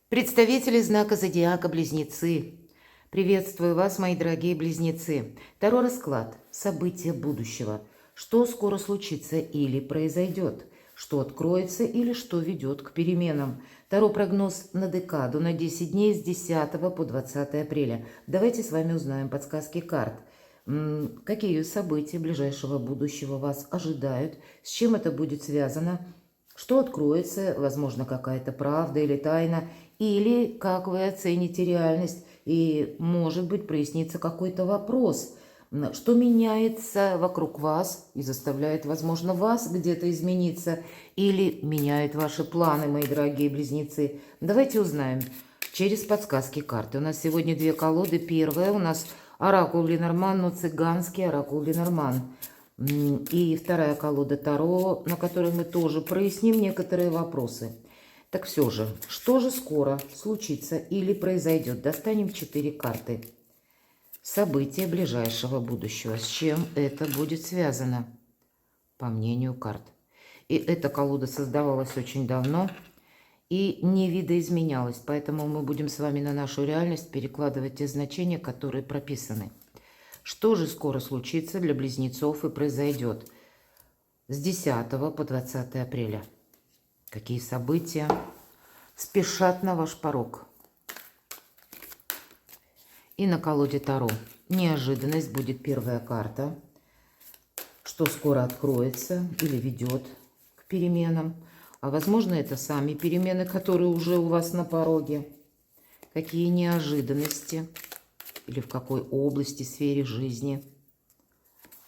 Представители знака зодиака Близнецы. Приветствую вас, мои дорогие близнецы. Таро расклад. События будущего. Что скоро случится или произойдет? Что откроется или что ведет к переменам? Таро прогноз на декаду, на 10 дней с 10 по 20 апреля. Давайте с вами узнаем подсказки карт. Какие события ближайшего будущего вас ожидают? С чем это будет связано? Что откроется, возможно, какая-то правда или тайна, или как вы оцените реальность, и, может быть, прояснится какой-то вопрос, что меняется вокруг вас и заставляет, возможно, вас где-то измениться, или меняет ваши планы, мои дорогие близнецы. Давайте узнаем через подсказки карты. У нас сегодня две колоды. Первая у нас оракул Ленорман, но цыганский оракул Ленорман. И вторая колода Таро, на которой мы тоже проясним некоторые вопросы. Так все же, что же скоро случится или произойдет? Достанем 4 карты. События ближайшего будущего. С чем это будет связано, по мнению карт? И эта колода создавалась очень давно и не видоизменялась. Поэтому мы будем с вами на нашу реальность перекладывать те значения, которые прописаны. Что же скоро случится для близнецов и произойдет с 10 по 20 апреля? Какие события спешат на ваш порог? И на колоде Таро неожиданность будет первая карта. Что скоро откроется или ведет к переменам. А возможно, это сами перемены, которые уже у вас на пороге. Какие неожиданности или в какой области, сфере жизни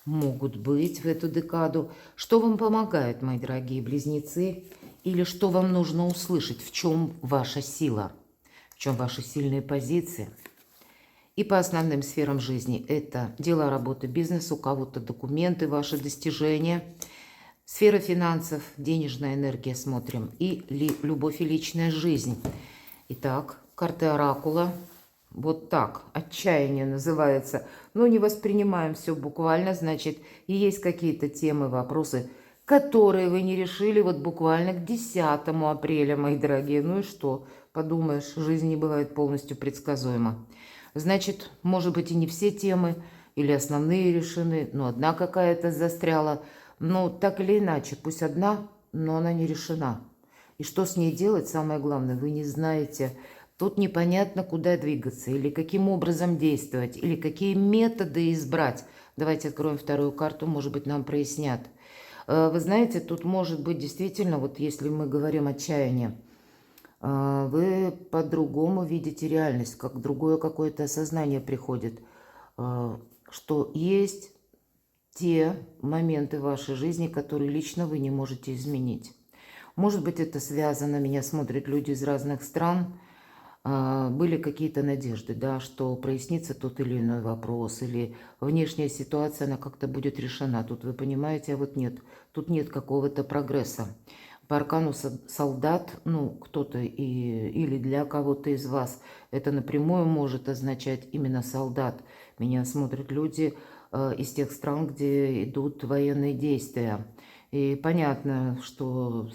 могут быть в эту декаду? Что вам помогает, мои дорогие близнецы? Или что вам нужно услышать? В чем ваша сила? В чем ваши сильные позиции? И по основным сферам жизни это дела, работа, бизнес, у кого-то документы, ваши достижения. Сфера финансов, денежная энергия смотрим. И любовь и личная жизнь. Итак, карты оракула. Вот так, отчаяние называется. Но не воспринимаем все буквально, значит, и есть какие-то темы, вопросы, которые вы не решили вот буквально к 10 апреля, мои дорогие. Ну и что? Подумаешь, жизнь не бывает полностью предсказуема. Значит, может быть, и не все темы или основные решены, но одна какая-то застряла. Но так или иначе, пусть одна, но она не решена. И что с ней делать, самое главное, вы не знаете. Тут непонятно, куда двигаться, или каким образом действовать, или какие методы избрать. Давайте откроем вторую карту, может быть, нам прояснят. Вы знаете, тут может быть действительно, вот если мы говорим отчаяние, вы по-другому видите реальность, как другое какое-то осознание приходит, что есть те моменты в вашей жизни, которые лично вы не можете изменить. Может быть, это связано, меня смотрят люди из разных стран, были какие-то надежды, да, что прояснится тот или иной вопрос, или внешняя ситуация, она как-то будет решена. Тут вы понимаете, а вот нет, тут нет какого-то прогресса. По аркану солдат, ну, кто-то или для кого-то из вас это напрямую может означать именно солдат. Меня смотрят люди из тех стран, где идут военные действия. И понятно, что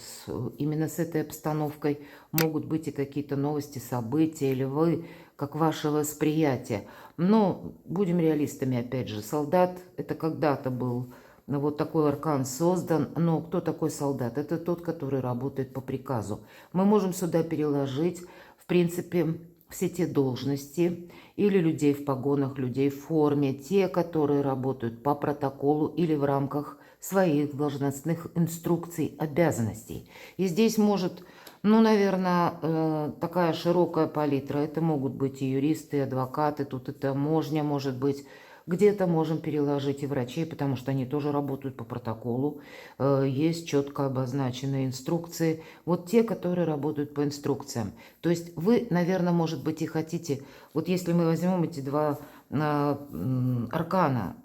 именно с этой обстановкой могут быть и какие-то новости, события, или вы, как ваше восприятие. Но будем реалистами, опять же. Солдат – это когда-то был вот такой аркан создан. Но кто такой солдат? Это тот, который работает по приказу. Мы можем сюда переложить, в принципе, все те должности или людей в погонах, людей в форме, те, которые работают по протоколу или в рамках своих должностных инструкций, обязанностей. И здесь может, ну, наверное, такая широкая палитра. Это могут быть и юристы, и адвокаты, тут и таможня может быть. Где-то можем переложить и врачей, потому что они тоже работают по протоколу. Есть четко обозначенные инструкции. Вот те, которые работают по инструкциям. То есть вы, наверное, может быть, и хотите, вот если мы возьмем эти два аркана,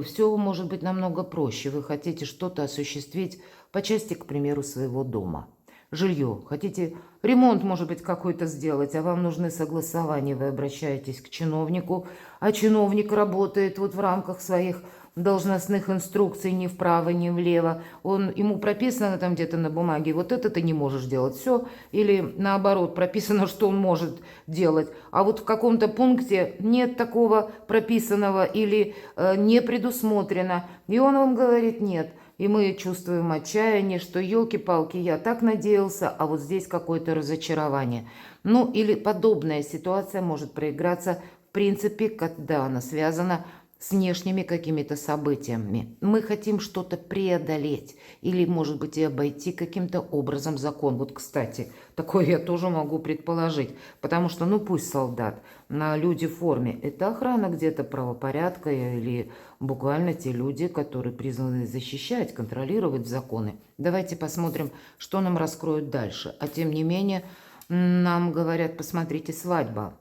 все может быть намного проще. Вы хотите что-то осуществить по части, к примеру, своего дома. Жилье. Хотите ремонт, может быть, какой-то сделать, а вам нужны согласования. Вы обращаетесь к чиновнику, а чиновник работает вот в рамках своих должностных инструкций ни вправо, ни влево. Ему прописано там где-то на бумаге, вот это ты не можешь делать, все. Или наоборот, прописано, что он может делать. А вот в каком-то пункте нет такого прописанного или не предусмотрено. И он вам говорит нет. И мы чувствуем отчаяние, что елки-палки, я так надеялся, а вот здесь какое-то разочарование. Ну или подобная ситуация может проиграться, в принципе, когда она связана с внешними какими-то событиями. Мы хотим что-то преодолеть или, может быть, и обойти каким-то образом закон. Вот, кстати, такое я тоже могу предположить, потому что, ну пусть солдат, на люди в форме, это охрана где-то правопорядка или буквально те люди, которые призваны защищать, контролировать законы. Давайте посмотрим, что нам раскроют дальше. А тем не менее, нам говорят, посмотрите, свадьба.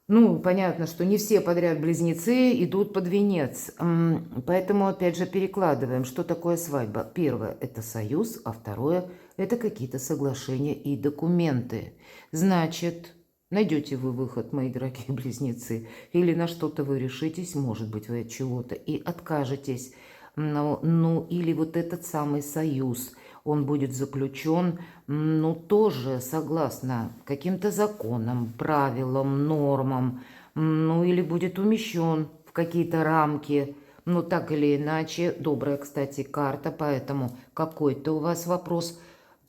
Ну, понятно, что не все подряд близнецы идут под венец. Поэтому, опять же, перекладываем, что такое свадьба. Первое – это союз, а второе – это какие-то соглашения и документы. Значит, найдете вы выход, мои дорогие близнецы, или на что-то вы решитесь, может быть, вы от чего-то и откажетесь. Ну, или вот этот самый союз, он будет заключен, ну, тоже согласно каким-то законам, правилам, нормам, ну, или будет умещен в какие-то рамки, ну, так или иначе, добрая, кстати, карта, поэтому какой-то у вас вопрос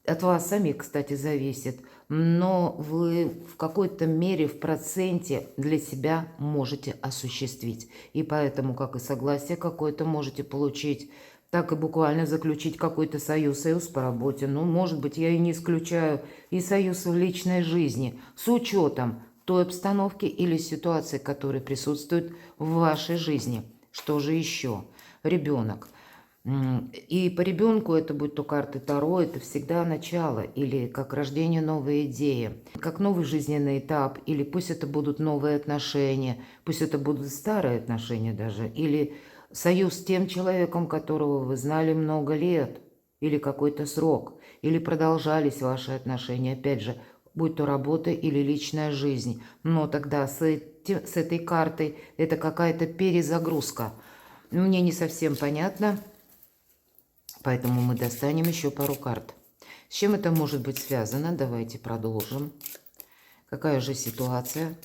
от вас самих, кстати, зависит, но вы в какой-то мере, в проценте для себя можете осуществить. И поэтому, как и согласие какое-то можете получить, так и буквально заключить какой-то союз по работе. Ну, может быть, я и не исключаю и союз в личной жизни, с учетом той обстановки или ситуации, которые присутствуют в вашей жизни. Что же еще? Ребенок. И по ребенку это будет то карты Таро, это всегда начало, или как рождение новой идеи, как новый жизненный этап, или пусть это будут новые отношения, пусть это будут старые отношения даже, или союз с тем человеком, которого вы знали много лет, или какой-то срок, или продолжались ваши отношения, опять же, будь то работа или личная жизнь. Но тогда с этой картой это какая-то перезагрузка. Мне не совсем понятно. Поэтому мы достанем еще пару карт. С чем это может быть связано? Давайте продолжим. Какая же ситуация?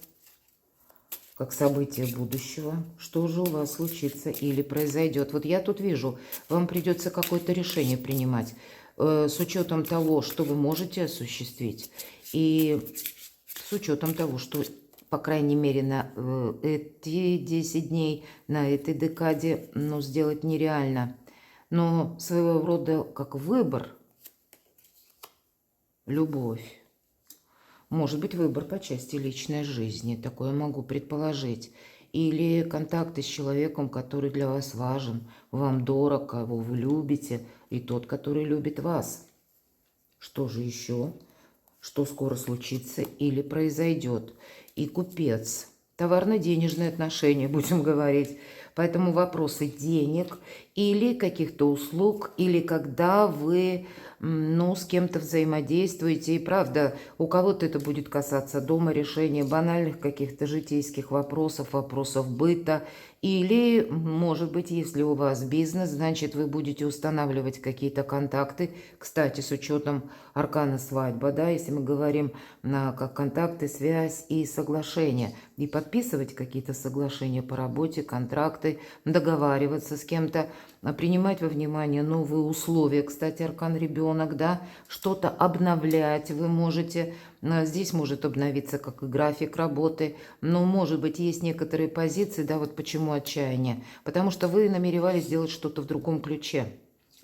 Как событие будущего? Что же у вас случится или произойдет? Вот я тут вижу, вам придется какое-то решение принимать с учетом того, что вы можете осуществить. И с учетом того, что, по крайней мере, на эти 10 дней, на этой декаде, ну, сделать нереально. Но своего рода как выбор, любовь. Может быть, выбор по части личной жизни, такое могу предположить. Или контакты с человеком, который для вас важен, вам дорог, кого вы любите, и тот, который любит вас. Что же еще? Что скоро случится или произойдет? И купец. Товарно-денежные отношения, будем говорить. Поэтому вопросы денег или каких-то услуг, или когда вы, ну, с кем-то взаимодействуете. И правда, у кого-то это будет касаться дома, решения банальных каких-то житейских вопросов, вопросов быта. Или, может быть, если у вас бизнес, значит, вы будете устанавливать какие-то контакты. Кстати, с учетом аркана свадьба, да, если мы говорим как контакты, связь и соглашения. И подписывать какие-то соглашения по работе, контракты, договариваться с кем-то, принимать во внимание новые условия. Кстати, аркан ребенок, да, что-то обновлять вы можете. Здесь может обновиться как и график работы, но, может быть, есть некоторые позиции, да, вот почему отчаяние. Потому что вы намеревались сделать что-то в другом ключе.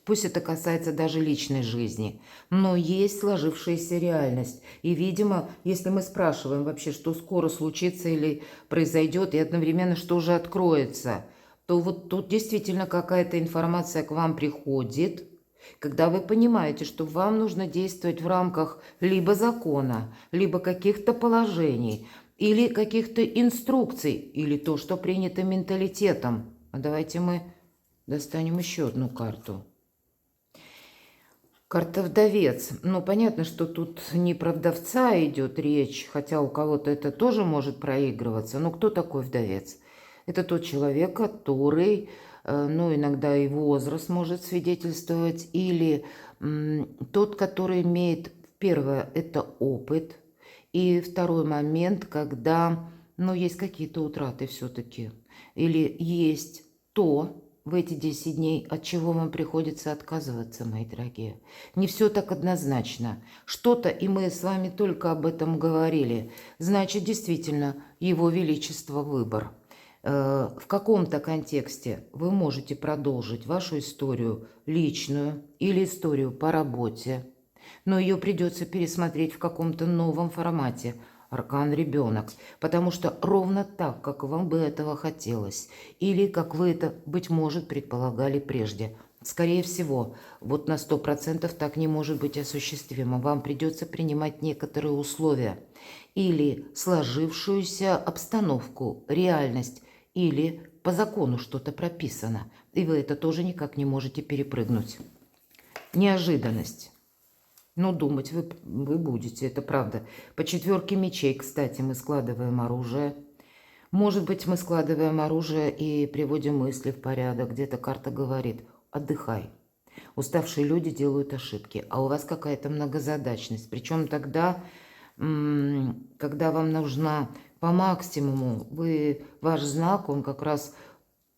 Пусть это касается даже личной жизни, но есть сложившаяся реальность. И, видимо, если мы спрашиваем вообще, что скоро случится или произойдет, и одновременно что же откроется, то вот тут действительно какая-то информация к вам приходит, когда вы понимаете, что вам нужно действовать в рамках либо закона, либо каких-то положений, или каких-то инструкций, или то, что принято менталитетом. А давайте мы достанем еще одну карту. Карта вдовец. Ну, понятно, что тут не про вдовца идет речь, хотя у кого-то это тоже может проигрываться. Но кто такой вдовец? Это тот человек, который но иногда и возраст может свидетельствовать, или тот, который имеет, первое, это опыт, и второй момент, когда, ну, есть какие-то утраты все-таки, или есть то в эти 10 дней, от чего вам приходится отказываться, мои дорогие. Не все так однозначно. Что-то, и мы с вами только об этом говорили, значит, действительно, Его Величество выбор. В каком-то контексте вы можете продолжить вашу историю личную или историю по работе, но ее придется пересмотреть в каком-то новом формате. Аркан ребенок, потому что ровно так, как вам бы этого хотелось, или как вы это, быть может, предполагали прежде. Скорее всего, вот на 100% так не может быть осуществимо. Вам придется принимать некоторые условия или сложившуюся обстановку, реальность, или по закону что-то прописано, и вы это тоже никак не можете перепрыгнуть. Неожиданность. Но думать вы будете, это правда. По 4 мечей, кстати, мы складываем оружие. Может быть, мы складываем оружие и приводим мысли в порядок. Где-то карта говорит: отдыхай. Уставшие люди делают ошибки, а у вас какая-то многозадачность. Причем тогда, когда вам нужна по максимуму, ваш знак, он как раз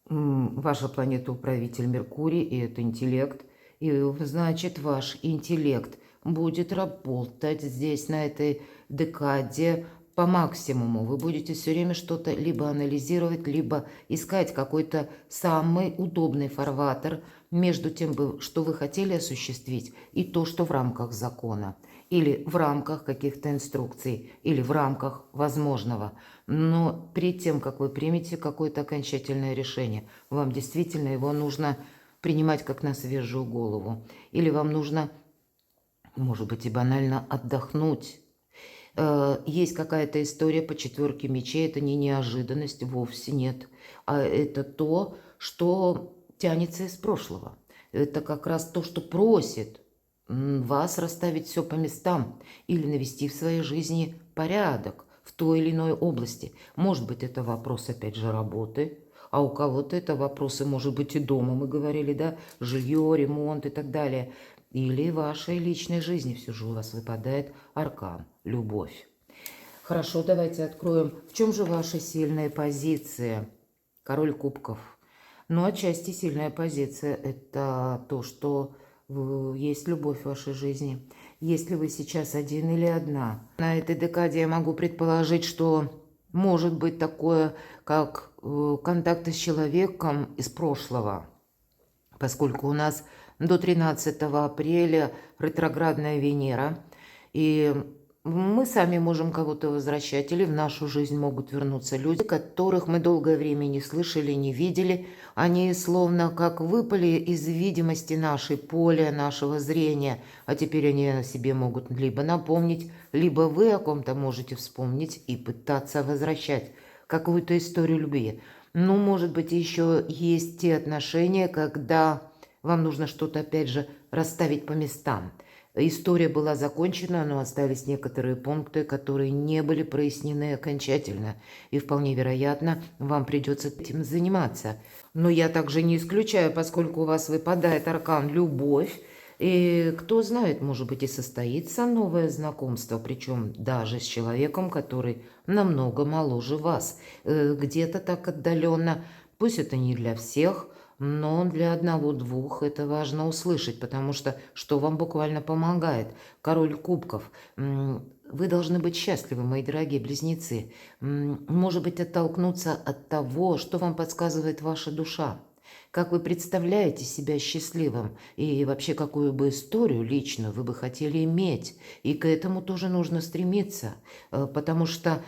ваша планета-управитель Меркурий, и это интеллект. И значит, ваш интеллект будет работать здесь, на этой декаде, по максимуму. Вы будете все время что-то либо анализировать, либо искать какой-то самый удобный фарватер между тем, что вы хотели осуществить, и то, что в рамках закона, или в рамках каких-то инструкций, или в рамках возможного. Но перед тем, как вы примете какое-то окончательное решение, вам действительно его нужно принимать как на свежую голову. Или вам нужно, может быть, и банально отдохнуть. Есть какая-то история по 4 мечей, это не неожиданность, вовсе нет, а это то, что тянется из прошлого. Это как раз то, что просит вас расставить все по местам или навести в своей жизни порядок в той или иной области. Может быть, это вопрос, опять же, работы, а у кого-то это вопросы, может быть, и дома, мы говорили, да, жилье, ремонт и так далее. Или вашей личной жизни все же у вас выпадает аркан – любовь. Хорошо, давайте откроем. В чем же ваша сильная позиция? Король кубков. Ну, отчасти сильная позиция – это то, что есть любовь в вашей жизни. Если вы сейчас один или одна. На этой декаде я могу предположить, что может быть такое, как контакты с человеком из прошлого, поскольку у нас до 13 апреля ретроградная Венера, и мы сами можем кого-то возвращать, или в нашу жизнь могут вернуться люди, которых мы долгое время не слышали, не видели. Они словно как выпали из видимости нашей, поля нашего зрения, а теперь они о себе могут либо напомнить, либо вы о ком-то можете вспомнить и пытаться возвращать какую-то историю любви. Ну, может быть, еще есть те отношения, когда вам нужно что-то, опять же, расставить по местам. История была закончена, но остались некоторые пункты, которые не были прояснены окончательно. И вполне вероятно, вам придется этим заниматься. Но я также не исключаю, поскольку у вас выпадает аркан «Любовь», и кто знает, может быть, и состоится новое знакомство, причем даже с человеком, который намного моложе вас. Где-то так отдаленно, пусть это не для всех, но для одного-двух это важно услышать, потому что вам буквально помогает? Король кубков. Вы должны быть счастливы, мои дорогие близнецы. Может быть, оттолкнуться от того, что вам подсказывает ваша душа. Как вы представляете себя счастливым и вообще какую бы историю личную вы бы хотели иметь. И к этому тоже нужно стремиться, потому что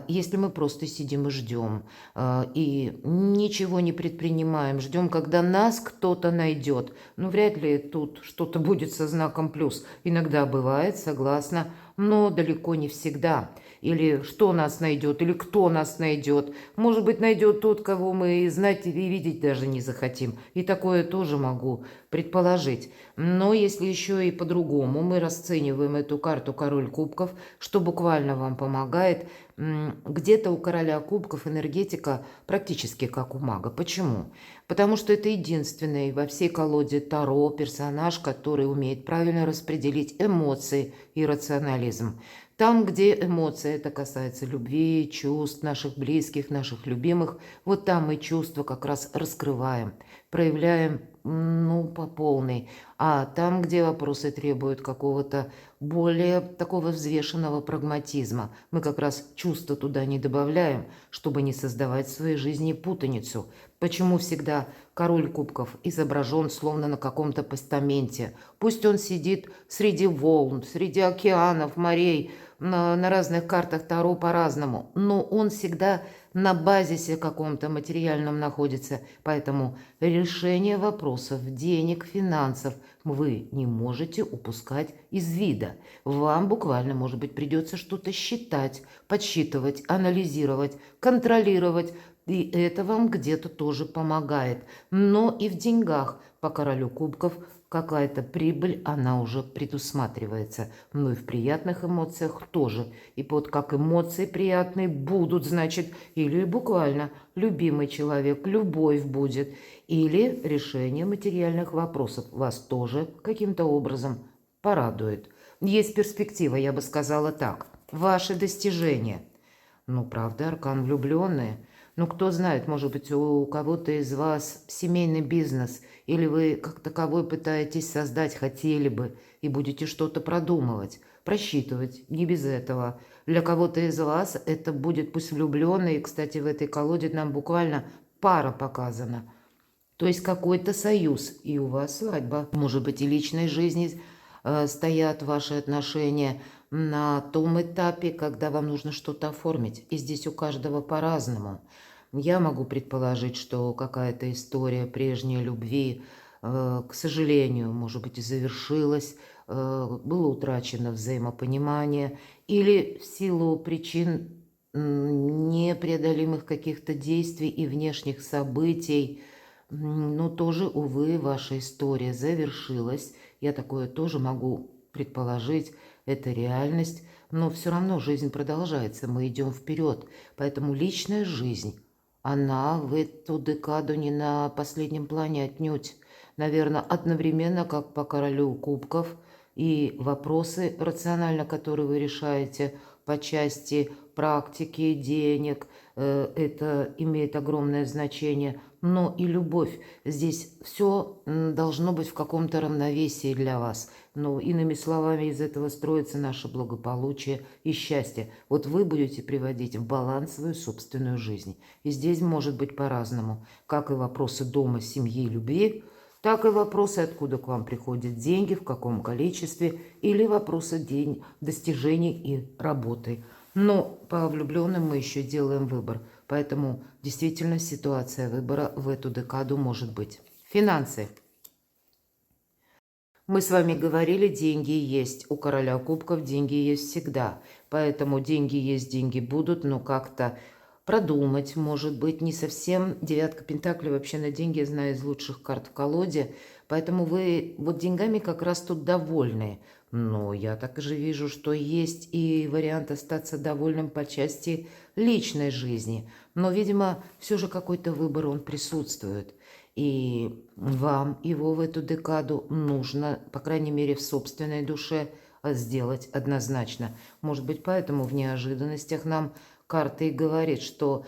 если мы просто сидим и ждем, и ничего не предпринимаем, ждем, когда нас кто-то найдет, ну вряд ли тут что-то будет со знаком плюс. Иногда бывает, согласна, но далеко не всегда. Или что нас найдет, или кто нас найдет. Может быть, найдет тот, кого мы знать и видеть даже не не захотим. И такое тоже могу предположить. Но если еще и по-другому мы расцениваем эту карту король кубков, что буквально вам помогает, где-то у короля кубков энергетика практически как у мага. Почему? Потому что это единственный во всей колоде Таро персонаж, который умеет правильно распределить эмоции и рационализм. Там, где эмоции, это касается любви, чувств наших близких, наших любимых, вот там мы чувства как раз раскрываем, проявляем, ну, по полной. А там, где вопросы требуют какого-то более такого взвешенного прагматизма, мы как раз чувства туда не добавляем, чтобы не создавать в своей жизни путаницу. Почему всегда король кубков изображен словно на каком-то постаменте? Пусть он сидит среди волн, среди океанов, морей, на разных картах Таро по-разному, но он всегда на базисе каком-то материальном находится. Поэтому решение вопросов денег, финансов вы не можете упускать из вида. Вам буквально, может быть, придется что-то считать, подсчитывать, анализировать, контролировать. И это вам где-то тоже помогает. Но и в деньгах по королю кубков какая-то прибыль, она уже предусматривается. Ну и в приятных эмоциях тоже. И вот как эмоции приятные будут, значит, или буквально любимый человек, любовь будет, или решение материальных вопросов вас тоже каким-то образом порадует. Есть перспектива, я бы сказала так. Ваши достижения. Ну, правда, аркан влюбленные. Ну, кто знает, может быть, у кого-то из вас семейный бизнес, или вы как таковой пытаетесь создать, хотели бы, и будете что-то продумывать, просчитывать, не без этого. Для кого-то из вас это будет пусть влюбленный, и, кстати, в этой колоде нам буквально пара показана. То есть какой-то союз, и у вас свадьба. Может быть, и личной жизни стоят ваши отношения на том этапе, когда вам нужно что-то оформить. И здесь у каждого по-разному. Я могу предположить, что какая-то история прежней любви, к сожалению, может быть, и завершилась, было утрачено взаимопонимание, или в силу причин непреодолимых каких-то действий и внешних событий, но тоже, увы, ваша история завершилась. Я такое тоже могу предположить, это реальность, но все равно жизнь продолжается, мы идем вперед. Поэтому личная жизнь, она в эту декаду не на последнем плане отнюдь. Наверное, одновременно, как по королю кубков, и вопросы рационально, которые вы решаете по части практики, денег, это имеет огромное значение, но и любовь. Здесь все должно быть в каком-то равновесии для вас. Но иными словами, из этого строится наше благополучие и счастье. Вот вы будете приводить в баланс свою собственную жизнь. И здесь может быть по-разному. Как и вопросы дома, семьи, любви, так и вопросы, откуда к вам приходят деньги, в каком количестве, или вопросы достижений и работы. Но по влюбленным мы еще делаем выбор. Поэтому действительно ситуация выбора в эту декаду может быть. Финансы. Мы с вами говорили, деньги есть. У короля кубков деньги есть всегда. Поэтому деньги есть, деньги будут, но как-то продумать, может быть, не совсем. Девятка пентаклей вообще на деньги, я знаю, из лучших карт в колоде. Поэтому вы вот деньгами как раз тут довольны. Но я так же вижу, что есть и вариант остаться довольным по части личной жизни. Но, видимо, все же какой-то выбор он присутствует. И вам его в эту декаду нужно, по крайней мере, в собственной душе сделать однозначно. Может быть, поэтому в неожиданностях нам карта и говорит, что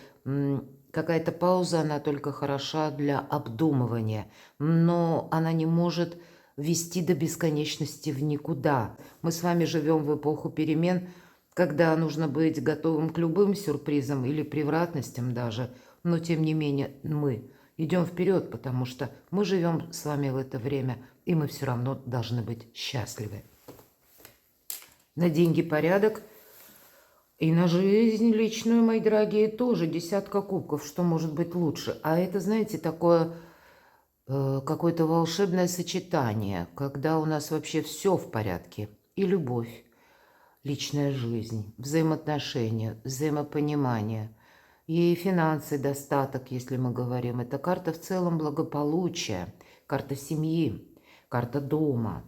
какая-то пауза, она только хороша для обдумывания, но она не может вести до бесконечности в никуда. Мы с вами живем в эпоху перемен, когда нужно быть готовым к любым сюрпризам или превратностям даже, но тем не менее мы идем вперед, потому что мы живем с вами в это время, и мы все равно должны быть счастливы. На деньги порядок. И на жизнь личную, мои дорогие, тоже десятка кубков, что может быть лучше. А это, знаете, такое какое-то волшебное сочетание, когда у нас вообще все в порядке. И любовь, личная жизнь, взаимоотношения, взаимопонимание. и финансы, достаток, если мы говорим. Это карта в целом благополучия, карта семьи, карта дома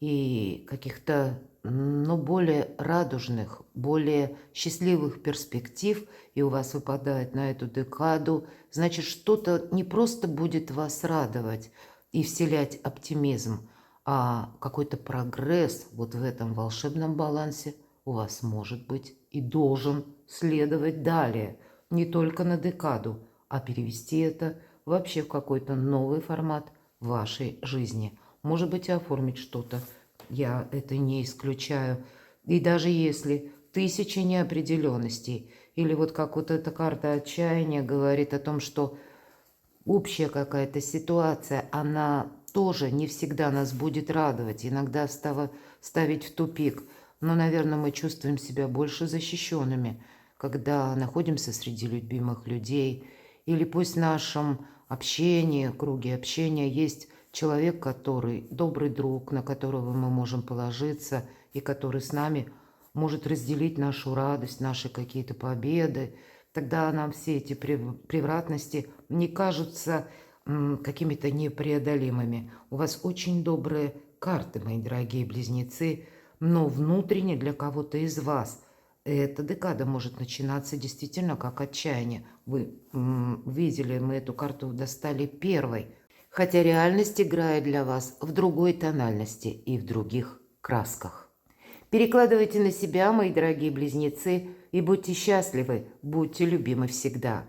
и каких-то, ну, более радужных, более счастливых перспектив, и у вас выпадает на эту декаду, значит, что-то не просто будет вас радовать и вселять оптимизм, а какой-то прогресс вот в этом волшебном балансе у вас может быть и должен следовать далее. Не только на декаду, а перевести это вообще в какой-то новый формат вашей жизни. Может быть, и оформить что-то. Я это не исключаю. И даже если тысячи неопределенностей, или вот как вот эта карта отчаяния говорит о том, что общая какая-то ситуация, она тоже не всегда нас будет радовать, иногда ставить в тупик. Но, наверное, мы чувствуем себя больше защищенными, когда находимся среди любимых людей. Или пусть в нашем общении, круге общения есть человек, который добрый друг, на которого мы можем положиться, и который с нами может разделить нашу радость, наши какие-то победы. Тогда нам все эти превратности не кажутся какими-то непреодолимыми. У вас очень добрые карты, мои дорогие близнецы, но внутренне для кого-то из вас эта декада может начинаться действительно как отчаяние. Вы видели, мы эту карту достали первой, хотя реальность играет для вас в другой тональности и в других красках. Перекладывайте на себя, мои дорогие близнецы, и будьте счастливы, будьте любимы всегда.